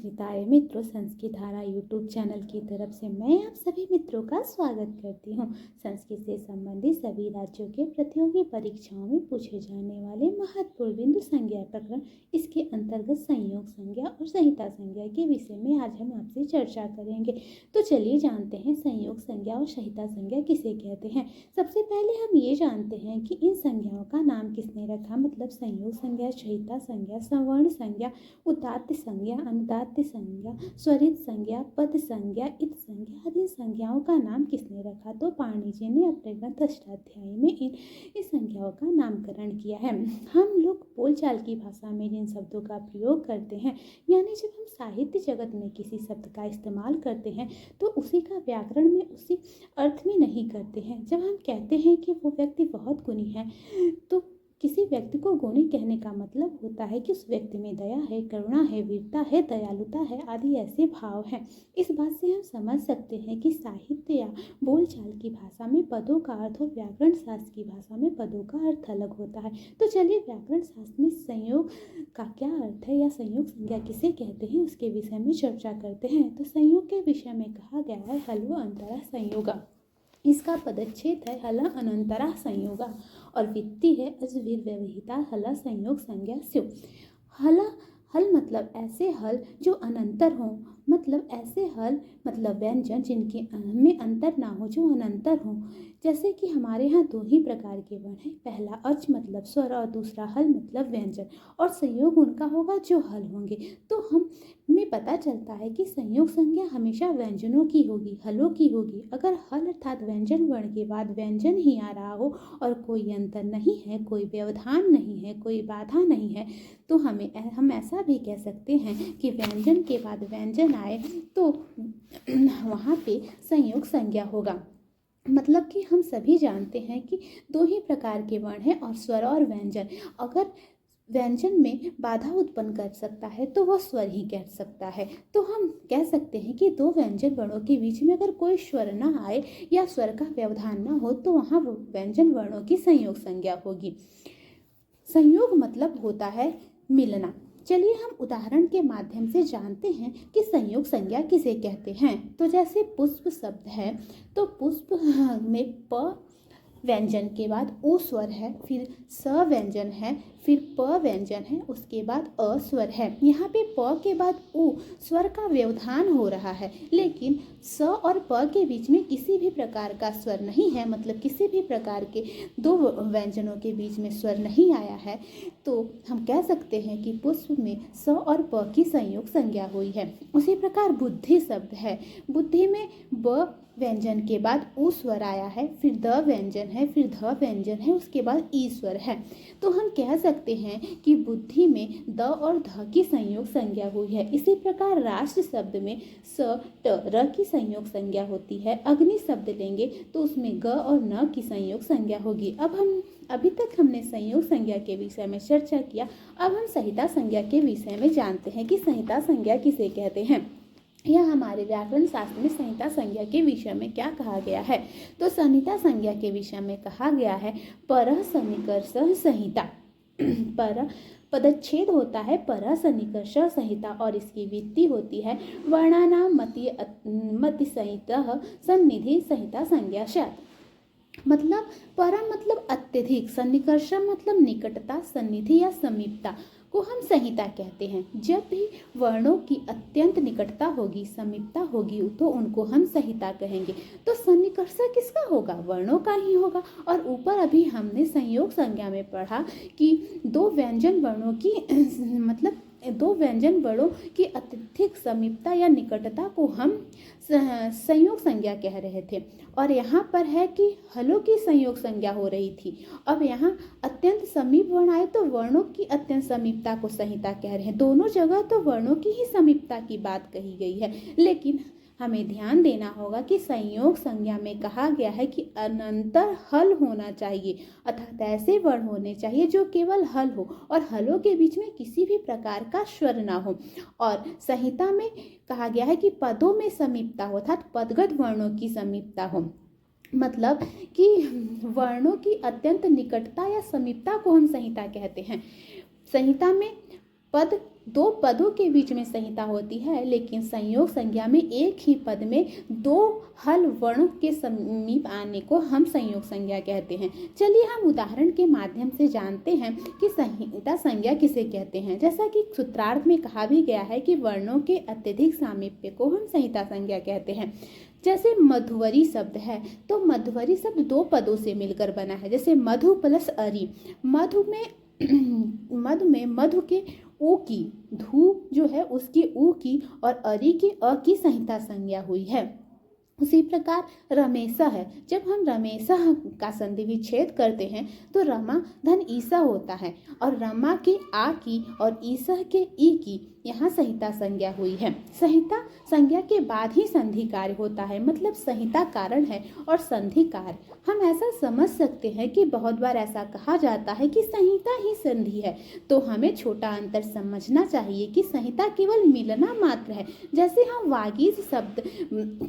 संस्कृताय मित्रों, संस्कृत धारा यूट्यूब चैनल की तरफ से मैं आप सभी मित्रों का स्वागत करती हूँ। संस्कृत से संबंधित सभी राज्यों के प्रतियोगी परीक्षाओं में पूछे जाने वाले महत्वपूर्ण बिंदु संज्ञा प्रकरण, इसके अंतर्गत संयोग संज्ञा और संहिता संज्ञा के विषय में आज हम आपसे चर्चा करेंगे। तो चलिए जानते हैं संयोग संज्ञा और संहिता संज्ञा किसे कहते हैं। सबसे पहले हम ये जानते हैं कि इन संज्ञाओं का नाम किसने रखा, मतलब संयोग संज्ञा, संहिता संज्ञा, सवर्ण संज्ञा, उदात्त संज्ञा, अनुदात्त संज्ञा, स्वरित संज्ञा, पद संज्ञा, इत संज्ञा आदि संज्ञाओं का नाम किसने रखा। तो पाणिनि जी ने अपने ग्रंथ अष्टाध्यायी में इन संज्ञाओं का नामकरण किया है। हम लोग बोलचाल की भाषा में जिन शब्दों का प्रयोग करते हैं, यानी जब हम साहित्य जगत में किसी शब्द का इस्तेमाल करते हैं तो उसी का व्याकरण में उसी अर्थ में नहीं करते हैं। जब हम कहते हैं कि वो व्यक्ति बहुत गुणी है, तो किसी व्यक्ति को गुणी कहने का मतलब होता है कि उस व्यक्ति में दया है, करुणा है, वीरता है, दयालुता है आदि ऐसे भाव हैं। इस बात से हम समझ सकते हैं कि साहित्य या बोलचाल की भाषा में पदों का अर्थ और व्याकरण शास्त्र की भाषा में पदों का अर्थ अलग होता है। तो चलिए व्याकरण शास्त्र में संयोग का क्या अर्थ है या संयोग संज्ञा किसे कहते हैं उसके विषय में चर्चा करते हैं। तो संयोग के विषय में कहा गया है हलो अंतरा संयोगा। इसका पदच्छेद है हला अनंतरा संयोगा और वित्ती है अजवीर व्यवहिता हला संयोग संज्ञा स्यो। हला हल मतलब ऐसे हल जो अनंतर हो, मतलब ऐसे हल मतलब व्यंजन जिनके में अंतर ना हो, जो अनंतर हो। जैसे कि हमारे यहाँ दो ही प्रकार के वर्ण हैं, पहला अच मतलब स्वर और दूसरा हल मतलब व्यंजन, और संयोग उनका होगा जो हल होंगे। तो हमें पता चलता है कि संयोग संज्ञा हमेशा व्यंजनों की होगी, हलों की होगी। अगर हल अर्थात व्यंजन वर्ण के बाद व्यंजन ही आ रहा हो और कोई अंतर नहीं है, कोई व्यवधान नहीं है, कोई बाधा नहीं है, तो हम ऐसा भी कह सकते हैं कि व्यंजन के बाद व्यंजन आए तो वहाँ पे संयोग संज्ञा होगा। मतलब कि हम सभी जानते हैं कि दो ही प्रकार के वर्ण हैं और स्वर और व्यंजन। अगर व्यंजन में बाधा उत्पन्न कर सकता है तो वह स्वर ही कह सकता है। तो हम कह सकते हैं कि दो व्यंजन वर्णों के बीच में अगर कोई स्वर न आए या स्वर का व्यवधान न हो तो वहाँ व्यंजन वर्णों की संयोग संज्ञा होगी। संयोग मतलब होता है मिलना। चलिए हम उदाहरण के माध्यम से जानते हैं कि संयोग संज्ञा किसे कहते हैं। तो जैसे पुष्प शब्द है, तो पुष्प में प व्यंजन के बाद उ स्वर है, फिर स व्यंजन है, फिर प व्यंजन है, उसके बाद अ स्वर है। यहाँ पे प के बाद उ स्वर का व्यवधान हो रहा है, लेकिन स और प के बीच में किसी भी प्रकार का स्वर नहीं है, मतलब किसी भी प्रकार के दो व्यंजनों के बीच में स्वर नहीं आया है। तो हम कह सकते हैं कि पुष्प में स और प की संयोग संज्ञा हुई है। उसी प्रकार बुद्धि शब्द है, बुद्धि में ब व्यंजन के बाद उ स्वर आया है, फिर द व्यंजन है, फिर ध व्यंजन है, उसके बाद ई स्वर है। तो हम कह सकते हैं कि बुद्धि में द और ध की संयोग संज्ञा हुई है। इसी प्रकार राष्ट्र शब्द में स ट र की संयोग संज्ञा होती है। अग्नि शब्द लेंगे तो उसमें ग और न की संयोग संज्ञा होगी। अभी तक हमने संयोग संज्ञा के विषय में चर्चा किया। अब हम संहिता संज्ञा के विषय में जानते हैं कि संहिता संज्ञा किसे कहते हैं। यह हमारे व्याकरण शास्त्र में संहिता संज्ञा के विषय में क्या कहा गया है। तो संहिता संज्ञा के विषय में कहा गया है परः सन्निकर्ष संहिता। पर पदच्छेद होता है परः सन्निकर्ष संहिता और इसकी वित्ती होती है वर्णानाम मति संहिता सन्निधि संहिता संज्ञा स्यात्। मतलब परम मतलब अत्यधिक, सन्निकर्ष मतलब निकटता, सन्निधि या समीपता को हम संहिता कहते हैं। जब भी वर्णों की अत्यंत निकटता होगी, समीपता होगी, तो उनको हम संहिता कहेंगे। तो सन्निकर्ष किसका होगा, वर्णों का ही होगा। और ऊपर अभी हमने संयोग संज्ञा में पढ़ा कि दो व्यंजन वर्णों की मतलब दो व्यंजन वर्णों की अत्यधिक समीपता या निकटता को हम संयोग संज्ञा कह रहे थे। और यहाँ पर है कि हलों की संयोग संज्ञा हो रही थी। अब यहाँ अत्यंत समीप वर्ण आए तो वर्णों की अत्यंत समीपता को संहिता कह रहे हैं। दोनों जगह तो वर्णों की ही समीपता की बात कही गई है, लेकिन हमें ध्यान देना होगा कि संयोग संज्ञा में कहा गया है कि अनंतर हल होना चाहिए, अर्थात ऐसे वर्ण होने चाहिए जो केवल हल हो और हलों के बीच में किसी भी प्रकार का स्वर ना हो। और संहिता में कहा गया है कि पदों में समीपता हो, अर्थात पदगत वर्णों की समीपता हो, मतलब कि वर्णों की अत्यंत निकटता या समीपता को हम संहिता कहते हैं। संहिता में पद दो पदों के बीच में संहिता होती है, लेकिन संयोग संज्ञा में एक ही पद में दो हल वर्णों के समीप आने को हम संयोग संज्ञा कहते हैं। चलिए हम उदाहरण के माध्यम से जानते हैं कि संहिता संज्ञा किसे कहते हैं। जैसा कि सूत्रार्थ में कहा भी गया है कि वर्णों के अत्यधिक सामीप्य को हम संहिता संज्ञा कहते हैं। जैसे मधुवरी शब्द है, तो मधुवरी शब्द दो पदों से मिलकर बना है। जैसे मधु प्लस अरी, मधु में मधु के ऊ की, धू जो है उसकी ऊ की और अरी की अ की संहिता संज्ञा हुई है। उसी प्रकार रमेशा है, जब हम रमेशा का संधि विच्छेद करते हैं तो रमा धन ईसा होता है और रमा के आ की और ईसा के ई की यहाँ संहिता संज्ञा हुई है। संहिता संज्ञा के बाद ही संधि कार्य होता है, मतलब संहिता कारण है और संधि कार्य। हम ऐसा समझ सकते हैं कि बहुत बार ऐसा कहा जाता है कि संहिता ही संधि है, तो हमें छोटा अंतर समझना चाहिए कि संहिता केवल मिलना मात्र है। जैसे हम वागीश शब्द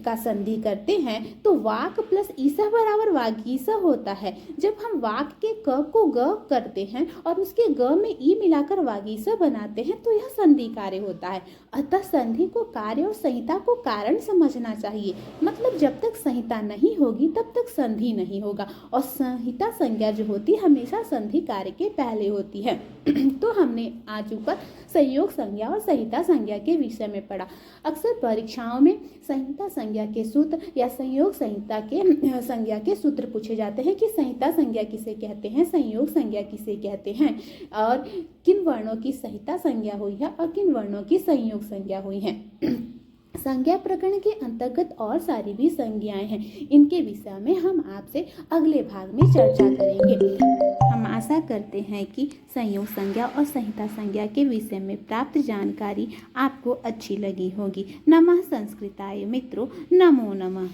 का संधि करते हैं तो वाक प्लस ईसा बराबर वागीसा होता है। जब हम वाक के क को ग करते हैं और उसके ग में ई मिलाकर वागीसा बनाते हैं तो यह संधि कार्य होता है। अतः संधि को कार्य और संहिता को कारण समझना चाहिए, मतलब जब तक संहिता नहीं होगी तब तक संधि नहीं होगा और संहिता संज्ञा जो होती है हमेशा संधि कार्य के पहले होती है। तो हमने आज ऊपर संयोग संज्ञा और संहिता संज्ञा के विषय में पढ़ा। अक्सर परीक्षाओं में संहिता संज्ञा के सूत्र या संयोग संहिता के संज्ञा के सूत्र पूछे जाते हैं कि संहिता संज्ञा किसे कहते हैं, संयोग संज्ञा किसे कहते हैं और किन वर्णों की संहिता संज्ञा हुई है और किन वर्णों की संयोग संज्ञा हुई है। संज्ञा प्रकरण के अंतर्गत और सारी भी संज्ञाएं हैं, इनके विषय में हम आपसे अगले भाग में चर्चा करेंगे। हम आशा करते हैं कि संयोग संज्ञा और संहिता संज्ञा के विषय में प्राप्त जानकारी आपको अच्छी लगी होगी। नमः संस्कृताय मित्रों, नमो नमः।